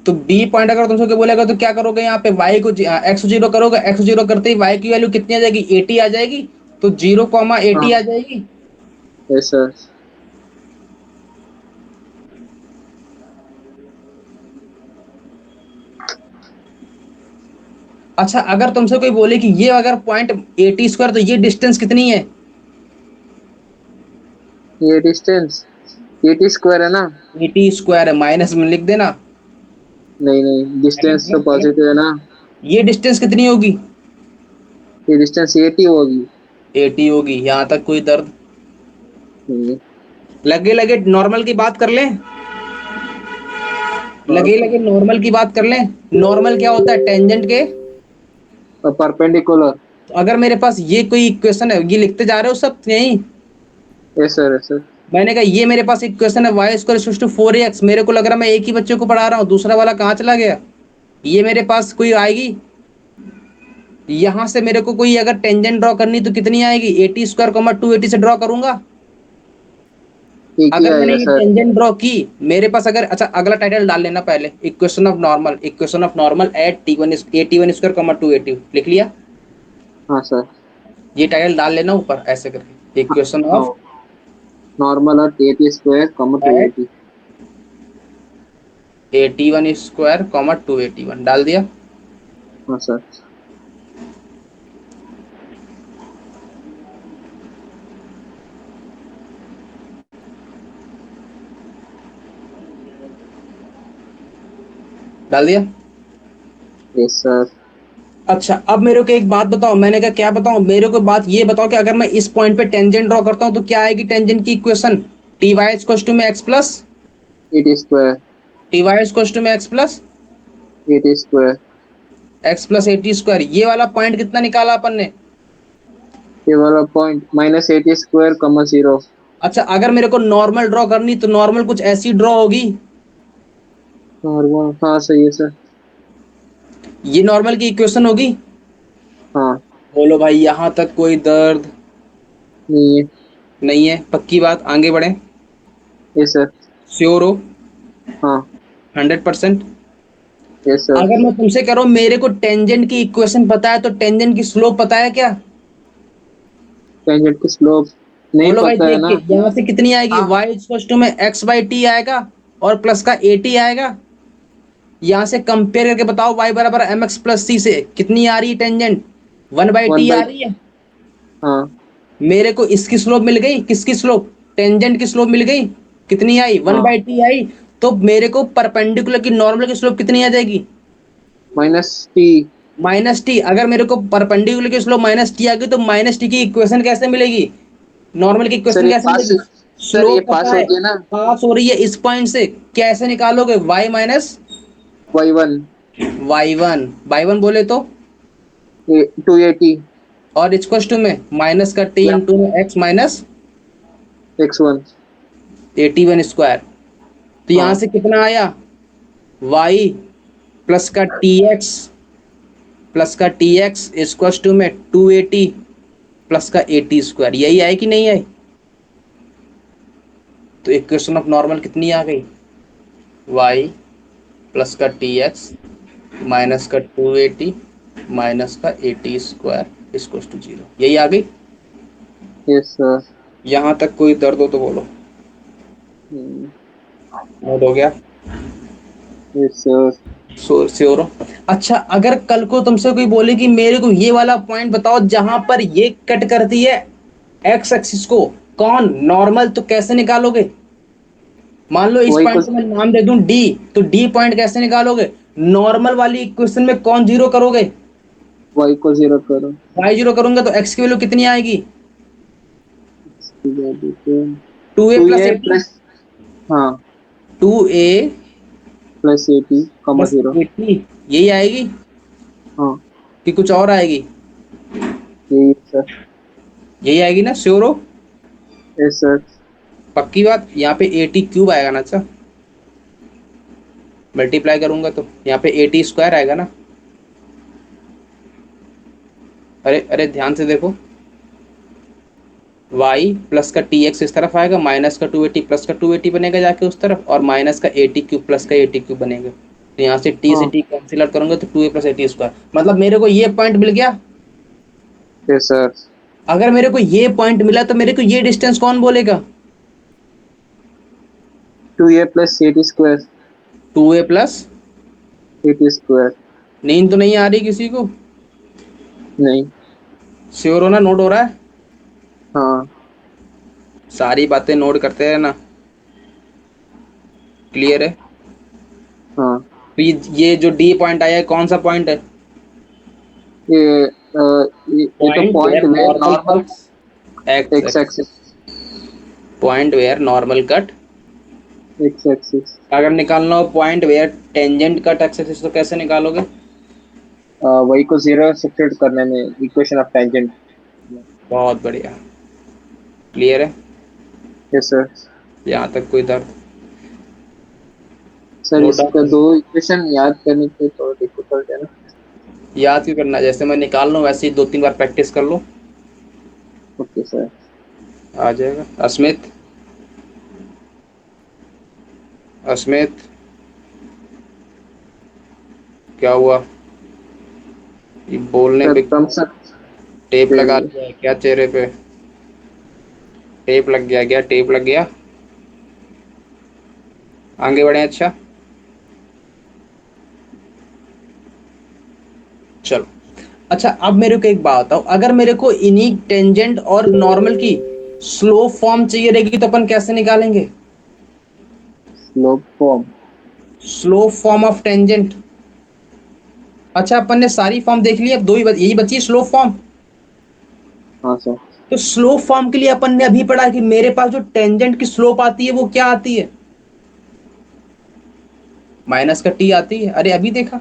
तो बी पॉइंट अगर तुमसे कोई बोलेगा तो क्या करोगे, यहाँ पे वाई को एक्स जीरो करोगे, एक्स जीरो करते ही वाई की वैल्यू कितनी आ जाएगी, 80 आ जाएगी। तो 0, 80 हाँ। आ जाएगी। Yes sir. अच्छा अगर तुमसे कोई बोले कि ये अगर पॉइंट 80 स्क्वायर, तो ये डिस्टेंस कितनी है। ये डिस्टेंस 80 स्क्वायर है ना? 80 स्क्वायर है, माइनस में लिख देना। नहीं नहीं, डिस्टेंस तो पॉजिटिव है ना? ये डिस्टेंस कितनी होगी, ये डिस्टेंस 80 होगी। 80 होगी। यहाँ तक कोई दर्द। हम्म। लगे लगे नॉर्मल की बात कर लें, लगे लगे नॉर्मल की बात कर लें। नॉर्मल क्या होता है, टेंजेंट के। परपेंडिकुलर। तो अगर मेरे पास ये कोई इक्वेशन है, ये लिखते जा रहे हो सब यही। Yes sir, yes sir. मैंने कहा ये मेरे पास इक्वेशन है, वाई स्क्वायर टू 4ax। मेरे को लग रहा है मैं एक ही बच्चे को पढ़ा रहा हूँ, दूसरा वाला कहाँ चला गया। ये मेरे पास कोई आएगी, यहाँ से मेरे को कोई अगर टेंजेंट ड्रॉ करनी तो कितनी आएगी, 80 स्क्वायर 280 से ड्रॉ करूंगा। ठीक ही अगर मैंने आएगा ये सर। टेंजेंट ड्रॉ की, मेरे पास अगर, अच्छा अगला टाइटल डाल लेना पहले, equation of normal at T1 square 280 लिख लिया। हाँ सर। ये टाइटल डाल लेना ऊपर ऐसे करके, इक्वेशन हाँ। ऑफ नॉर्मल और 80 square two at at 81 square 281 डाल दिया। हाँ सर। डाल दिया। Yes sir. अच्छा अब मेरे को एक बात बताओ, मैंने कहा क्या बताऊं, मेरे को बात ये बताओ कि अगर मैं इस पॉइंट पे टेंजेंट ड्रॉ करता हूं तो क्या आएगी टेंजेंट की equation, t y equal to में x plus, 80 square. T y equal to में x plus, 80 square. X plus 80 square. ये वाला पॉइंट कितना निकाला अपन ने। ये वाला पॉइंट -80 स्क्वायर 0। अच्छा अगर मेरे को नॉर्मल ड्रॉ करनी तो नॉर्मल कुछ ऐसी ड्रॉ होगी, नॉर्मल, हाँ सही है सर। ये नॉर्मल की इक्वेशन होगी। हाँ। बोलो भाई, यहां तक कोई दर्द नहीं है। नहीं है, पक्की बात, आगे बढ़े। Yes sir. श्योर हो, हाँ। 100%। Yes sir. अगर मैं तुमसे कह रहा हूं मेरे को टेंजेंट की इक्वेशन पता है, तो टेंजेंट की स्लोप पता है क्या। टेंजेंट की स्लोप नहीं बोलो भाई पता है देख ना? के, यहाँ से कितनी आएगी, हाँ। वाई इक्वल टू में एक्स बाई टी आएगा और प्लस का 80 आएगा। यहाँ से कंपेयर करके बताओ, वाई बराबर एम एक्स प्लस सी से कितनी आ रही है tangent, 1/t one uh by. रही है। हाँ। मेरे को इसकी स्लोप मिल गई, किसकी स्लोप, टेंजेंट की स्लोप मिल गई, कितनी आई, वन हाँ। By T I. तो मेरे को परपेंडिकुलर की नॉर्मल की स्लोप कितनी आ जाएगी, -t। माइनस टी, अगर मेरे को परपेंडिकुलर की स्लोप माइनस टी आ गई तो माइनस टी की इक्वेशन कैसे मिलेगी, नॉर्मल की सर इक्वेशन ये कैसे पास, मिलेगी? सर ये स्लोप पास पता है, होती है ना, पास हो रही है इस पॉइंट से, कैसे निकालोगे? y माइनस y1 y1 बोले तो, 280 और इक्वल टू में माइनस का टी इंटू में एक्स माइनस x1। 81 स्क्वायर। तो यहाँ हाँ से कितना आया, y प्लस का टी एक्स प्लस का टी एक्स इक्वल टू में 280 प्लस का 80 स्क्वायर, यही आए कि नहीं आए? तो इक्वेशन ऑफ नॉर्मल कितनी आ गई, y प्लस का टी एक्स माइनस का 280 माइनस का 80 स्क्वायर इक्वल टू 0, यही आ गई। Yes sir. यहाँ तक कोई दर्द हो तो बोलो। नोट हो गया? Yes sir. श्योर हो? अच्छा, अगर कल को तुमसे कोई बोले कि मेरे को ये वाला पॉइंट बताओ जहां पर ये कट करती है एक्स एक्सिस को, कौन नॉर्मल, तो कैसे निकालोगे? मान लो इस y को पॉइंट को मैं नाम दे दूं डी, तो डी पॉइंट कैसे निकालोगे? नॉर्मल वाली इक्वेशन में कौन जीरो करोगे? y को 0 करो। वाई जीरो करूंगा तो एक्स की वैल्यू कितनी आएगी? इसकी वैल्यू तो two a two plus a at plus, हाँ, two a plus 80 comma plus 0। Eighty, यही आएगी हाँ कि कुछ और आएगी? यही है सर। यही आएगी ना, श्योर हो? Yes sir. पक्की बात? यहाँ पे एटी क्यूब आएगा ना? अच्छा, मल्टीप्लाई करूंगा तो यहाँ पे 80 स्क्वायर आएगा ना? अरे अरे ध्यान से देखो, y प्लस का टी एक्स इस तरफ आएगा, माइनस का 280 प्लस का 280 बनेगा जाके उस तरफ, और माइनस का 80 क्यूब प्लस का 80 क्यूब बनेगा। तो यहाँ से t से हाँ t कैंसिल आउट करूंगा तो 2a प्लस 80 स्क्वायर, मतलब मेरे को ये पॉइंट मिल गया। Yes sir. अगर मेरे को ये पॉइंट मिला तो मेरे को ये डिस्टेंस कौन बोलेगा? 2a plus 80 square. 2a plus, 80 square. नींद तो नहीं आ रही किसी को? नहीं। श्योर हो ना? नोट हो रहा है? हाँ सारी बातें नोट करते रहना, क्लियर है? हाँ। तो ये जो डी पॉइंट आया है कौन सा पॉइंट है? ये ये तो पॉइंट पॉइंट वेयर में normal normal cuts x x axis, axis. Point where normal cut. X axis. अगर निकालना हो point where tangent cut x axis तो कैसे निकालोगे? वही को 0 सब्स्टिट्यूट करने में इक्वेशन ऑफ टेंजेंट। बहुत बढ़िया, क्लियर है? Yes sir. यहाँ तक कोई दर्द? सर नोट इसका डाउन? दो इक्वेशन याद करने के थोड़ा डिफिकल्ट है ना। याद क्यों करना, जैसे मैं निकाल लूँ वैसे ही 2-3 बार प्रैक्टिस कर लो, ओके सर। आ जाएगा। अस्मित, अस्मित, क्या हुआ? ये बोलने सर पे थम्स अप टेप दे लगा दिए। दिया है क्या चेहरे पे? टेप लग गया क्या? टेप लग गया? आगे बढ़े, अच्छा चलो। अच्छा, अब मेरे को एक बात बताओ, अगर मेरे को इन्हीं टेंजेंट और नॉर्मल की स्लो फॉर्म चाहिए रहेगी तो अपन कैसे निकालेंगे? Slope form. Slow form of tangent. अच्छा, अपन ने सारी फॉर्म देख ली, अब दो ही यही बची स्लो फॉर्म। हाँ सर। तो स्लो फॉर्म के लिए अपन ने अभी पढ़ा कि मेरे पास जो टेंजेंट की स्लोप आती है वो क्या आती है? माइनस का टी आती है, अरे अभी देखा।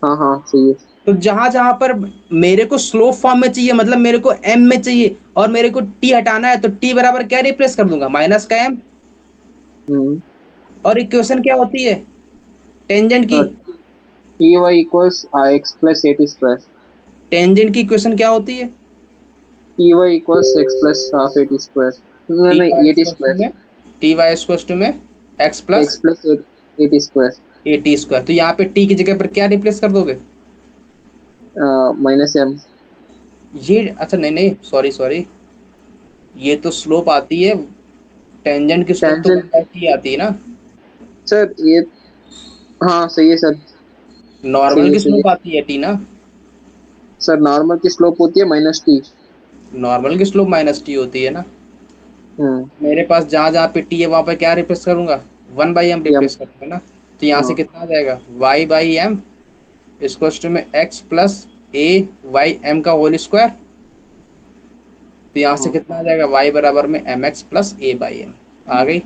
हाँ हाँ सही है। तो जहां जहां पर मेरे को स्लोप फॉर्म में चाहिए, मतलब मेरे को एम में चाहिए और मेरे को टी हटाना है, तो टी बराबर क्या रिप्लेस कर दूंगा, माइनस का एम। हम्म। और इक्वेशन क्या होती है टेंजेंट की? T y equals x plus 80 square. Tangent की इक्वेशन क्या होती है? T y equals x plus half 80 square. नहीं टी वाई नहीं 80 स्क्वायर स्क्वायर। में, टी वाई स्क्वायर में x plus x plus 80 square. 80 square, तो यहाँ पे टी की जगह पर क्या रिप्लेस कर दोगे? Minus m. ये अच्छा, नहीं नहीं, सॉरी सॉरी, ये तो स्लोप आती है, टेंजेंट की स्लोप तो वन टेंजेंट। बाई टी आती है ना? सर ये, हाँ सही है सर। नॉर्मल सही है की सही है। स्लोप आती है टी ना? सर नॉर्मल की स्लोप होती है माइनस टी। नॉर्मल की स्लोप माइनस टी होती है ना? हम्म। मेरे पास जहां जहां पे टी है वहां पे क्या रिप्लेस करूंगा, 1/m एम। रिप्लेस करूंगा ना? तो यहाँ से हाँ कितना आ जाएगा, y बाई एम। इसको टू में एक्स प्लस ए वाई एम का होल स्क्वायर। तो यहाँ से हाँ कितना आ जाएगा, y बराबर में m x plus a by m. आ गई,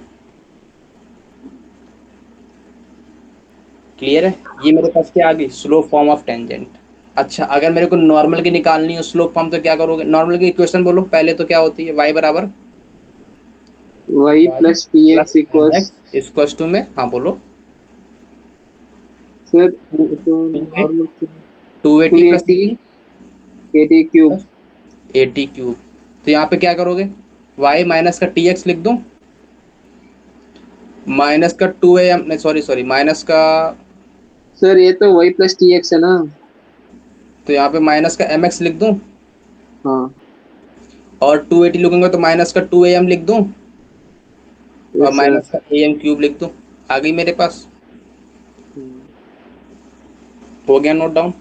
क्लियर है। ये मेरे पास क्या आ गई, स्लोप फॉर्म ऑफ टेंजेंट। अच्छा, अगर मेरे को नॉर्मल की निकालनी है स्लोप फॉर्म तो क्या करोगे, नॉर्मल की इक्वेशन बोलो पहले तो क्या होती है, y बराबर y y plus p plus x m equals. X equal to में, हाँ बोलो, सर टू ये तो a normal two a two t plus at at at cube. Plus a t cube. तो यहाँ पे क्या करोगे, y माइनस का टी एक्स लिख दूं, माइनस का टू ए एम, नहीं सॉरी सॉरी, माइनस का, सर ये तो वाई प्लस टी एक्स है ना। तो यहाँ पे माइनस का एम एक्स लिख दूं, हाँ। और टू एटी लिखूंगा तो माइनस का टू ए एम लिख दूं, और यस सर। माइनस का ए एम क्यूब लिख दूं। आ गई मेरे पास, हो गया नोट डाउन।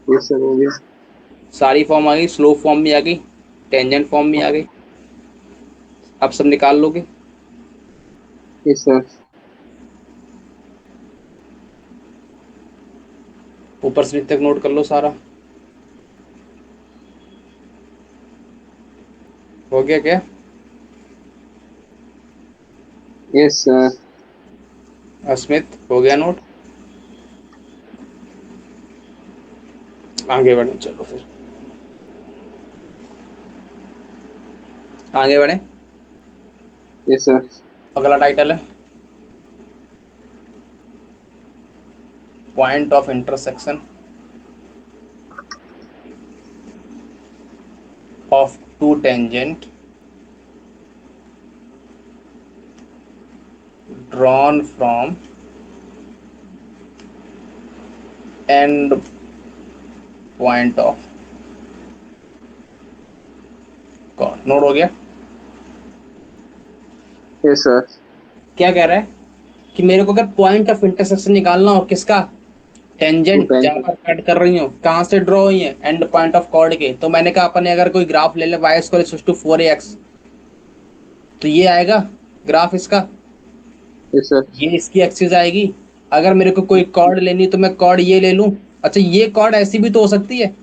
यस सर हो गया। सारी फॉर्म आ गई, स्लोप फॉर्म भी आ गई, टेंजेंट फॉर्म भी आ गई। अब सब निकाल लोगे। Yes sir. ऊपर से नीचे तक नोट कर लो सारा। हो गया क्या, यस सर। अस्मित हो गया नोट। आगे बढ़े, चलो फिर आगे बढ़े। Yes sir. अगला टाइटल है point of intersection of two tangent drawn from end point of chord। Note हो गया। Yes sir. क्या कह रहा है कि मेरे को अगर पॉइंट ऑफ इंटरसेक्शन निकालना हो किसका, टू टेंजेंट जहां टेंजेंट। पर कट कर रही हो, कहां से ड्रॉ हुई है, एंड पॉइंट ऑफ कॉर्ड के। तो मैंने कहा अपन ने अगर कोई ग्राफ ले ले y square to four x, तो ये आएगा ग्राफ इसका, यस सर। ये इसकी एक्सिस आएगी। अगर मेरे को कोई कॉर्ड लेनी तो मैं कॉर्ड ये ले लूं। अच्छा, ये कॉर्ड ऐसी भी तो हो सकती है,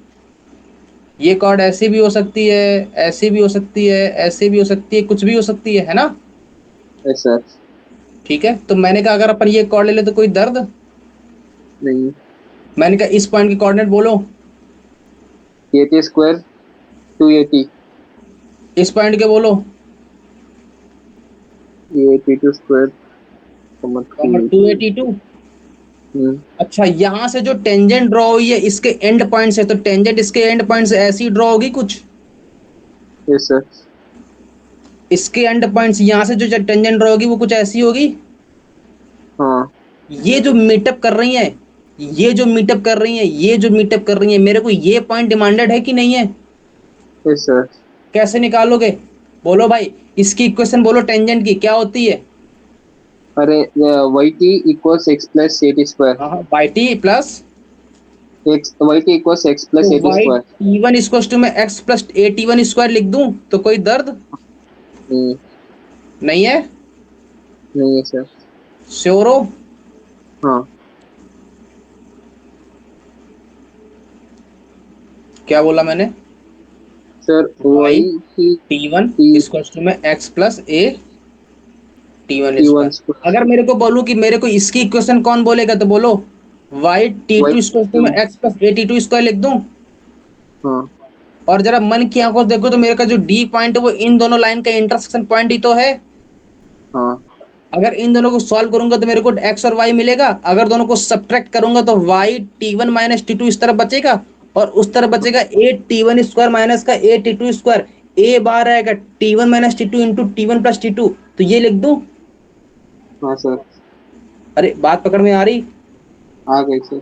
ये कॉर्ड ऐसी भी हो सकती है, ऐसी भी हो सकती है, ऐसी भी हो सकती है, कुछ भी हो सकती है ना। Yes sir. ठीक है, तो मैंने कहा अगर अपन ये कॉर्ड ले ले तो कोई दर्द, नहीं। मैंने कहा इस पॉइंट की कोऑर्डिनेट बोलो, एटी स्क्वायर टू एटी। इस पॉइंट के बोलो, ये at two square common two common two at. At two. अच्छा, यहां से जो टेंजेंट ड्रॉ हुई है इसके एंड पॉइंट से, तो टेंजेंट इसके एंड पॉइंट से ऐसी ड्रॉ होगी कुछ, यस सर। इसके एंड पॉइंट से यहां से जो टेंजेंट ड्रॉ होगी वो कुछ ऐसी होगी। हाँ। ये जो मीटअप कर रही है, ये जो मीटअप कर रही है, ये जो मीटअप कर रही है, मेरे को ये पॉइंट डिमांडेड है कि नहीं है। Yes sir. कैसे निकालोगे, बोलो भाई, इसकी इक्वेशन बोलो टेंजेंट की क्या होती है। अरे y t equals x plus at square. हाँ, by t plus, x y t equals x तो plus at y square. T one equal to में x plus a t one square लिख दूं तो कोई दर्द नहीं। नहीं है। नहीं है सर। श्योर हो, हाँ क्या बोला मैंने, sir y y t t one t equal to में x plus a t one t one square. Square. अगर मेरे को बोलूं कि मेरे को इसकी इक्वेशन कौन बोलेगा तो बोलो, y t y two equal to two. में x plus a t two square लिख दूं। हाँ। और जरा मन की आंखों से देखो तो मेरे का जो डी पॉइंट है वो इन दोनों लाइन का इंटरसेक्शन पॉइंट ही तो है। हाँ। अगर इन दोनों को सॉल्व करूंगा तो मेरे को एक्स और वाई मिलेगा, अगर दोनों को सब्ट्रैक्ट करूंगा तो y t one minus t two इस तरफ बचेगा, और उस तरफ बचेगा a t one square minus का a t two square. A बार आएगा t one minus t two into t one plus t two, तो ये लिख दूं। हाँ सर। अरे बात पकड़ में आ रही, आ गई सर।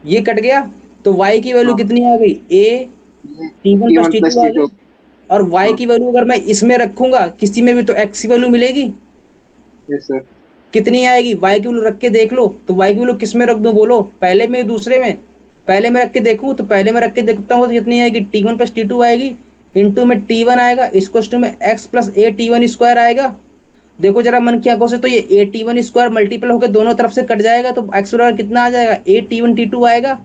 ये कट गया तो y की वैल्यू हाँ। कितनी आ गई, ए ये t one t plus one t plus two आ टी गई। टू। और y हाँ। की वैल्यू अगर मैं इसमें रखूंगा किसी में भी तो x की वैल्यू मिलेगी, यस सर। कितनी आएगी, y की वैल्यू रख के देख लो। तो y की वैल्यू किस में रख दूं बोलो, पहले में दूसरे में, पहले में रख के देखूं तो पहले में रख के देखता हूँ तो कितनी आएगी, t one plus t two आएगी, इंटू में टी वन आएगा, इसको में x plus a t one square आएगा, देखो जरा मन की आंखों से, तो ये a t one square multiple होकर दोनों तरफ से कट जाएगा, तो एक्स स्क्वायर कितना आ जाएगा, a t one t two आएगा।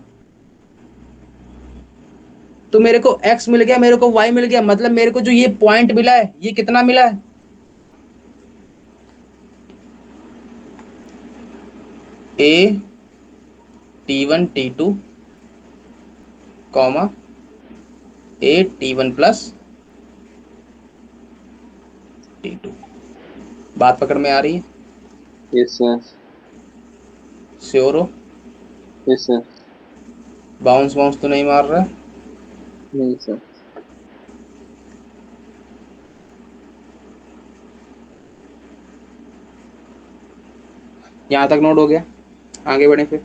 तो मेरे को x मिल गया, मेरे को y मिल गया, मतलब मेरे को जो ये पॉइंट मिला है ये कितना मिला है, a t one t two comma a t one plus t two. बात पकड़ में आ रही है? Yes sir. श्योर हो? Yes sir. बाउंस बाउंस तो नहीं मार रहा है? नहीं सर। यहाँ तक नोट हो गया, आगे बढ़े फिर।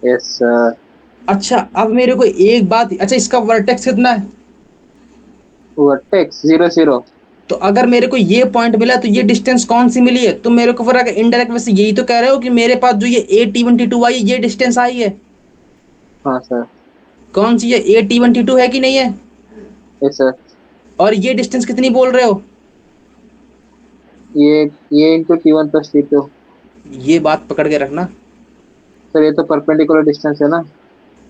Yes sir. अच्छा अब मेरे को एक बात, अच्छा इसका वर्टेक्स कितना है? वर्टेक्स 0 0। तो अगर मेरे को ये पॉइंट मिला तो ये डिस्टेंस कौन सी मिली है? तो मेरे को फिर अगर इनडायरेक्ट वैसे यही तो कह रहे हो कि मेरे पास जो ये a t one t two आई ये डिस्टेंस आई है। हाँ सर। कौन सी है? A t one t two है कि नहीं है? Yes sir. और ये डिस्टेंस कितनी बोल रहे हो? ये इंटू T1 प्लस T2। ये बात पकड़ के रखना। सर ये तो परपेंडिकुलर डिस्टेंस है ना।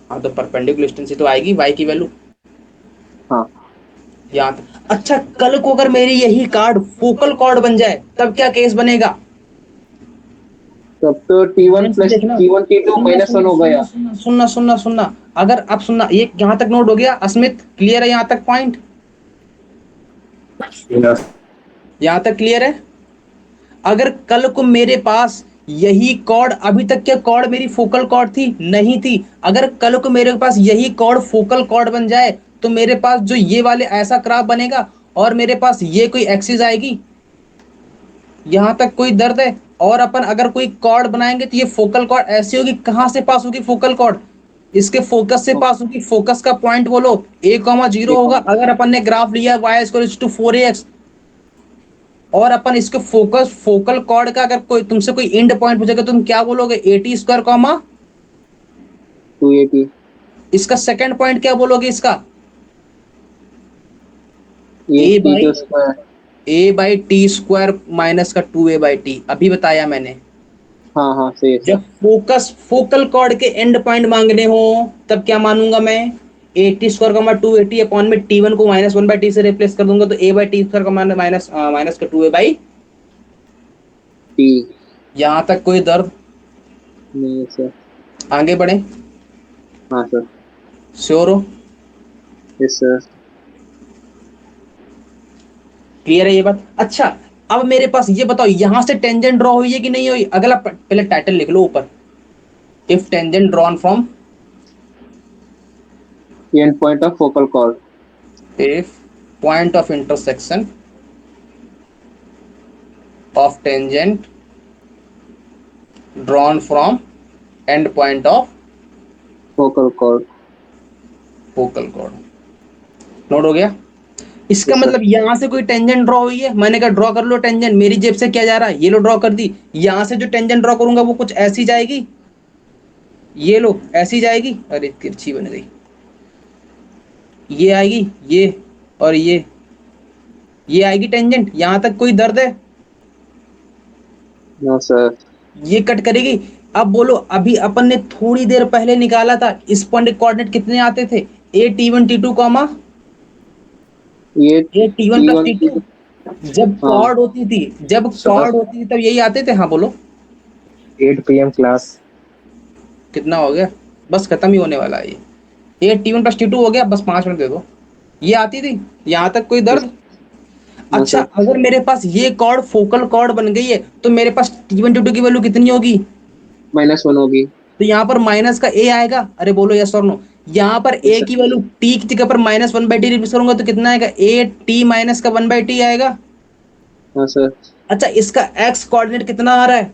हाँ तो परपेंडिकुलर डिस्टेंस ही तो आएगी y की वैल्यू। हाँ। यहाँ तक। अच्छा कल को अगर मेरी यही कार्ड फोकल कॉर्ड बन जाए तब क्या केस बनेगा? तब तो T1 ध्यान से प्लस देखना, T1 T2 सुनना माइनस वन सुनना हो सुनना गया। सुनना सुनना सुनना सुनना। अगर आप सुनना, ये यहाँ तक नोट हो गया अस्मित, क्लियर है यहाँ तक पॉइंट? यहाँ तक क्लियर है? अगर कल को मेरे पास यही कॉर्ड, अभी तक क्या कॉर्ड मेरी फोकल कॉर्ड थी? नहीं थी। अगर कल को मेरे पास यही कॉर्ड फोकल कॉर्ड बन जाए तो मेरे पास जो ये वाले ऐसा ग्राफ बनेगा और मेरे पास ये कोई एक्सिस आएगी। यहां तक कोई दर्द है? और अपन अगर कोई कॉर्ड बनाएंगे तो ये फोकल कॉर्ड ऐसी होगी, कहां से पास होगी फोकल कॉर्ड? इसके फोकस से पास होगी। फोकस का पॉइंट बोलो ए कॉमा जीरो होगा। अगर अपन ने ग्राफ लिया y square to four x, और अपन इसके फोकस फोकल कॉर्ड का अगर कोई तुमसे कोई एंड पॉइंट पूछेगा तो तुम क्या बोलोगे? A t square comma 280। इसका सेकंड पॉइंट क्या बोलोगे इसका? ये a by T2 square. T square minus का टू ए बाई टी। अभी बताया मैंने। हाँ हाँ सही है सर। जब फोकस फोकल कॉर्ड के एंड पॉइंट मांगने हो तब क्या मानूंगा मैं? ए टी स्क्वायर का टू एटी अपॉन में टी वन को माइनस वन बाई टी से रिप्लेस कर दूंगा, तो ए बाई टी स्क्वायर का माइनस माइनस का टू ए बाई T। यहां तक कोई दर्द? नहीं सर। आगे बढ़े। हाँ सर। श्योर हो? Yes sir. क्लियर है ये बात? अच्छा अब मेरे पास ये बताओ, यहां से टेंजेंट ड्रॉ हुई है कि नहीं हुई? अगला पहले टाइटल लिख लो ऊपर, if tangent drawn from, and point of focal cord. If point of intersection of tangent drawn from and point of focal cord. Focal cord. Note हो गया? इसका यस सर। मतलब यहां से कोई टेंजेंट ड्रॉ हुई है, मैंने कहा ड्रॉ कर लो टेंजेंट, मेरी जेब से क्या जा रहा है, ये लो ड्रॉ कर दी। यहां से जो टेंजेंट ड्रॉ करूंगा वो कुछ ऐसी जाएगी, ये लो ऐसी जाएगी, अरे तिरछी बन गई, ये आएगी, ये और ये आएगी टेंजेंट। यहां तक कोई दर्द है? No sir. ये कट करेगी। अब बोलो, अभी अपन ने थोड़ी देर पहले निकाला था इस पॉइंट के कोऑर्डिनेट कितने आते थे? A t one t two comma ये a t one plus T1 t T2। Two. जब हाँ कॉर्ड होती थी, जब सर कॉर्ड होती थी तब यही आते थे। हाँ बोलो। 8 PM क्लास। कितना हो गया? बस खत्म ही होने वाला है ये। A t one plus t two हो गया, बस 5 मिनट दे दो। ये आती थी, यहां तक कोई यस। दर्द? नो अच्छा सर। अगर मेरे पास ये कॉर्ड फोकल कॉर्ड बन गई है तो मेरे पास टी वन टी टू की वैल्यू कितनी होगी? -1 होगी। तो यहाँ पर माइनस का ए आएगा। अरे बोलो यस और नो। यहाँ पर यस ए सर। की वैल्यू टी की जगह पर minus one by T replace करूंगा तो कितना आएगा? ए टी माइनस का वन बाई टी आएगा। हाँ सर। अच्छा इसका एक्स कोऑर्डिनेट कितना आ रहा है?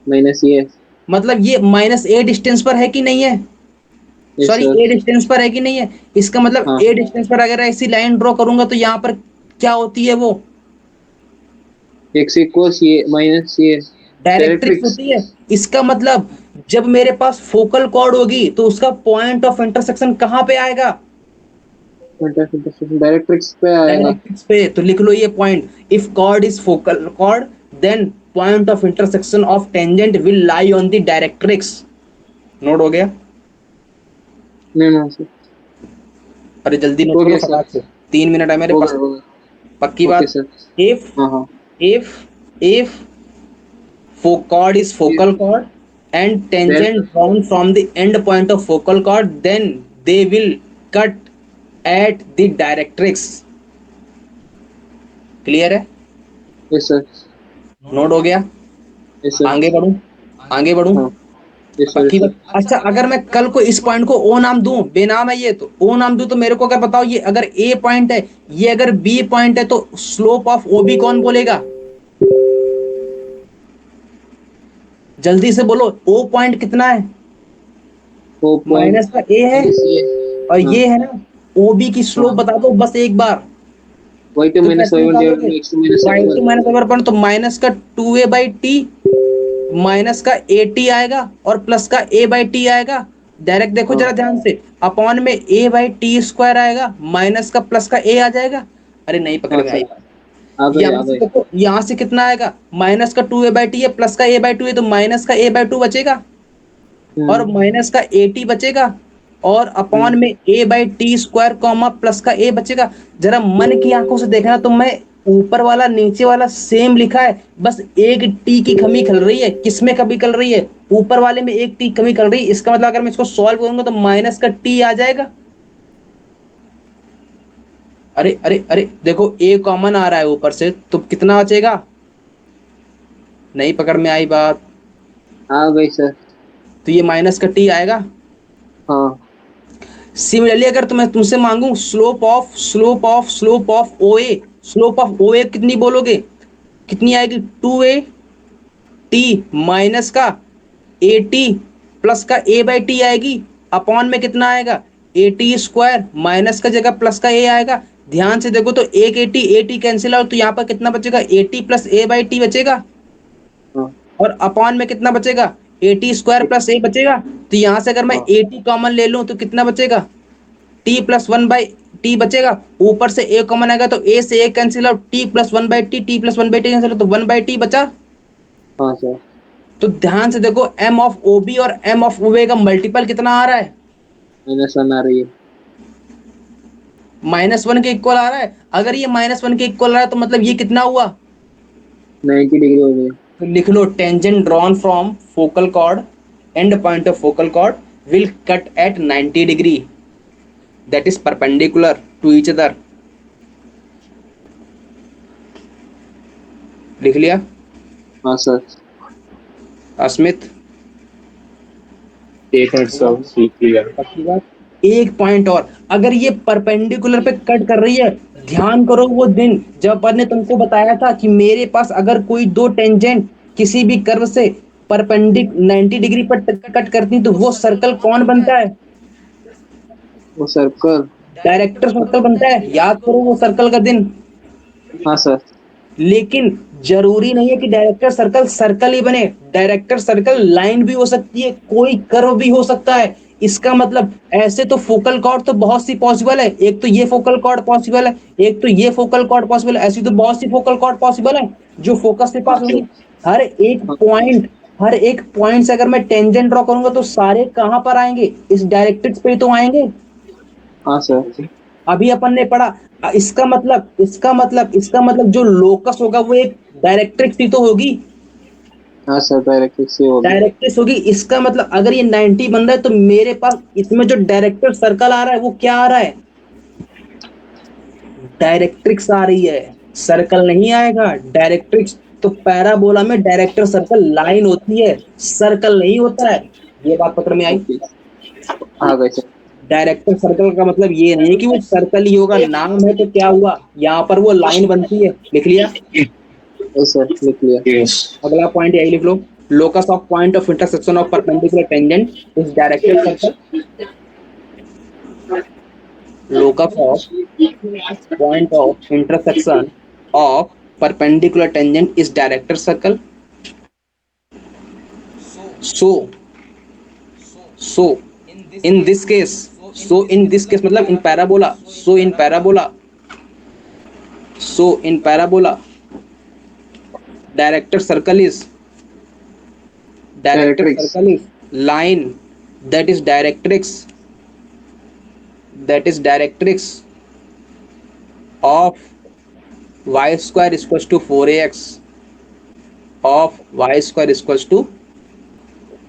माइनस ये। मतलब ये माइनस ए डिस्टेंस पर है कि नहीं है? Yes sorry sir. ए डिस्टेंस पर है कि नहीं है? इसका मतलब हाँ। ए डिस्टेंस पर अगर ऐसी लाइन ड्रॉ करूंगा तो यहाँ पर क्या होती है वो? x इक्वल्स ये माइनस ये। Directrix directrix. होती है। इसका मतलब जब मेरे पास फोकल कॉर्ड होगी तो उसका पॉइंट ऑफ इंटरसेक्शन कहाँ पे आएगा? डायरेक्ट्रिक्स पे आएगा। डायरेक्ट्रिक्स पे, तो लिख लो ये point, if chord is focal chord then point of intersection of tangent will lie on the directrix. Note हो गया? नहीं ना सर। अरे जल्दी नोट हो करो गया सर। फटाक से, 3 मिनट है मेरे हो पास। गया हो गया। पक्की ओके बात? सर। इफ हाँ हाँ। if if chord is focal chord and then tangent drawn from the end point of focal chord, then they will cut at the directrix। Clear है? Yes sir. नोट हो गया? Yes sir. आगे बढ़ूं? आगे बढ़ूं? हाँ यस सर। पक्की yes बात? सर। अच्छा, अगर मैं कल को इस पॉइंट को ओ नाम दूं, बेनाम है ये, तो ओ नाम दूं, तो मेरे को क्या बताओ, ये अगर ए पॉइंट है, ये अगर बी पॉइंट है, तो स्लोप ऑफ ओ बी कौन बोलेगा? जल्दी से बोलो, ओ पॉइंट कितना है? 4 पॉइंट माइनस का ए है, ये। और हाँ ये है ना ओबी की स्लोप, हाँ। बता दो बस एक बार। वही तो तो मैंने कैसे 7 डिवाइड निकालोगे? में x2 minus Y x1। To minus अगर अपन, तो माइनस का 2a/t माइनस का ए टी आएगा और प्लस का a/t आएगा। डायरेक्ट देखो हाँ जरा ध्यान से, अपॉन में a/t² आएगा, माइनस का प्लस का a आ जाएगा। अरे नहीं पकड़ हाँ में आई सर। बात। आ गए आ यहाँ से गए। देखो, यहाँ से कितना आएगा, माइनस का 2a/t है, प्लस का a/2 है, तो माइनस का a/2 बचेगा और हम्म माइनस का ए टी बचेगा, और अपॉन हम्म। में a/t² कॉमा प्लस का a बचेगा। जरा मन की आंखों से देखना, तो मैं ऊपर वाला नीचे वाला सेम लिखा है, बस एक टी की कमी खल रही है। किसमें कमी खल रही है? ऊपर वाले में एक टी कमी खल रही है। इसका मतलब अगर मैं इसको सॉल्व करूंगा तो माइनस का टी आ जाएगा। अरे अरे अरे देखो, ए कॉमन आ रहा है ऊपर से, तो कितना बचेगा? नहीं पकड़ में आई बात? आ गई सर। तो ये माइनस का टी आएगा। हाँ सिमिलरली अगर तुम्हें तुमसे मांगू slope of O A, slope of O A कितनी बोलोगे? कितनी आएगी? 2a/t माइनस का ए टी प्लस का a/t आएगी, अपॉन में कितना आएगा? a t² माइनस का जगह प्लस का a आएगा। ध्यान से देखो, तो एक ए टी कैंसिल आउट, तो यहाँ पर कितना बचेगा? ए टी प्लस a/t बचेगा, हाँ और अपॉन में कितना बचेगा? a t² प्लस a बचेगा। तो यहाँ से अगर मैं हाँ ए टी कॉमन ले लूँ तो कितना बचेगा? टी प्लस 1/t बचेगा। ऊपर से ए कॉमन आएगा, तो ए से a cancel out, t plus 1/t cancel out, तो 1/t बचा। हाँ सर। तो ध्यान से देखो, एम ऑफ ओ बी और एम ऑफ ओ ए का मल्टीपल कितना आ रहा है? -1 आ रही है। -1 के इक्वल आ रहा है। अगर ये -1 के इक्वल आ रहा है, तो मतलब ये कितना हुआ? 90 डिग्री हो गई। तो लिख लो, tangent drawn from focal chord, end point of focal chord will cut at 90 degree, that is perpendicular to each other. लिख लिया? हाँ सर। अस्मित? एक मिनट सब सीख लिया। पक्की बात? एक पॉइंट और, अगर ये परपेंडिकुलर पे कट कर रही है, ध्यान करो वो दिन जब अपन ने तुमको बताया था कि मेरे पास अगर कोई दो टेंजेंट किसी भी कर्व से परपेंडिक 90 डिग्री पर कट करती, तो वो सर्कल कौन बनता है? वो सर्कल। डायरेक्टर सर्कल बनता है। याद करो वो सर्कल का दिन। हाँ सर। लेकिन जरूरी नहीं है कि डायरेक्टर सर्कल सर्कल ही बने। डायरेक्टर सर्कल लाइन भी हो सकती है, कोई कर्व भी हो सकता है। इसका मतलब ऐसे तो फोकल कॉर्ड तो बहुत सी पॉसिबल है, एक तो ये फोकल कॉर्ड पॉसिबल है, एक तो ये फोकल कॉर्ड पॉसिबल है, ऐसी तो बहुत सी फोकल कॉर्ड पॉसिबल है जो फोकस से हाँ पास होंगी। सर। हर एक हाँ पॉइंट हर एक पॉइंट से अगर मैं टेंजेंट ड्रॉ करूंगा, तो सारे कहां पर आएंगे? इस डायरेक्ट्रिक्स पे ही तो आएंगे। हाँ सर। अभी अपन ने पढ़ा, इसका मतलब जो लोकस होगा वो एक डायरेक्ट्रिक्स ही तो होगी। हाँ सर डायरेक्ट से होगी। डायरेक्ट्रिक्स होगी, इसका मतलब अगर ये 90 बन रहा है, तो मेरे पास इसमें जो डायरेक्टर सर्कल आ रहा है वो क्या आ रहा है? डायरेक्ट्रिक्स आ रही है, सर्कल नहीं आएगा। डायरेक्ट्रिक्स तो पैराबोला में डायरेक्टर सर्कल लाइन होती है, सर्कल नहीं होता है। ये बात पकड़ में आई? ओके। आ गए सर। डायरेक्टर सर्कल का मतलब ये नहीं है कि वो सर्कल ही होगा, नाम है तो क्या हुआ, यहाँ पर वो लाइन बनती है। लिख लिया? यस सर लिख लिया। यस। अगला पॉइंट यही लिख लो, locus of point of intersection of perpendicular tangent is directed circle. लोकस ऑफ पॉइंट ऑफ इंटरसेक्शन ऑफ perpendicular tangent is directed circle. So in this case so in this case मतलब in parabola, so in parabola directed circle is Directrix. line that is directrix of y square is equals to 4ax of y square is equals to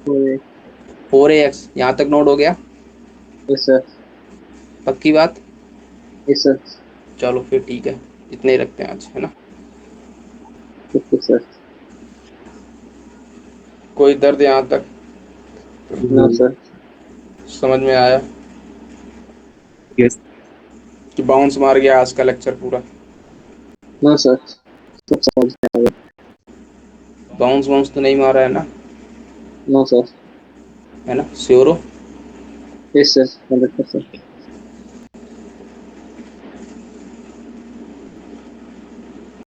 Okay. 4ax। यहाँ तक note हो गया? Yes sir. पक्की बात? Yes sir. चलो फिर ठीक है, इतने ही रखते हैं आज, है ना? Okay sir. कोई दर्द यहाँ तक No sir. समझ में आया Yes. कि बाउंस मार गया आज का लेक्चर पूरा? No sir. सब समझ में आ गया। बाउंस तो नहीं मारा है ना? No sir. है ना? श्योर हो? Yes sir. 100%.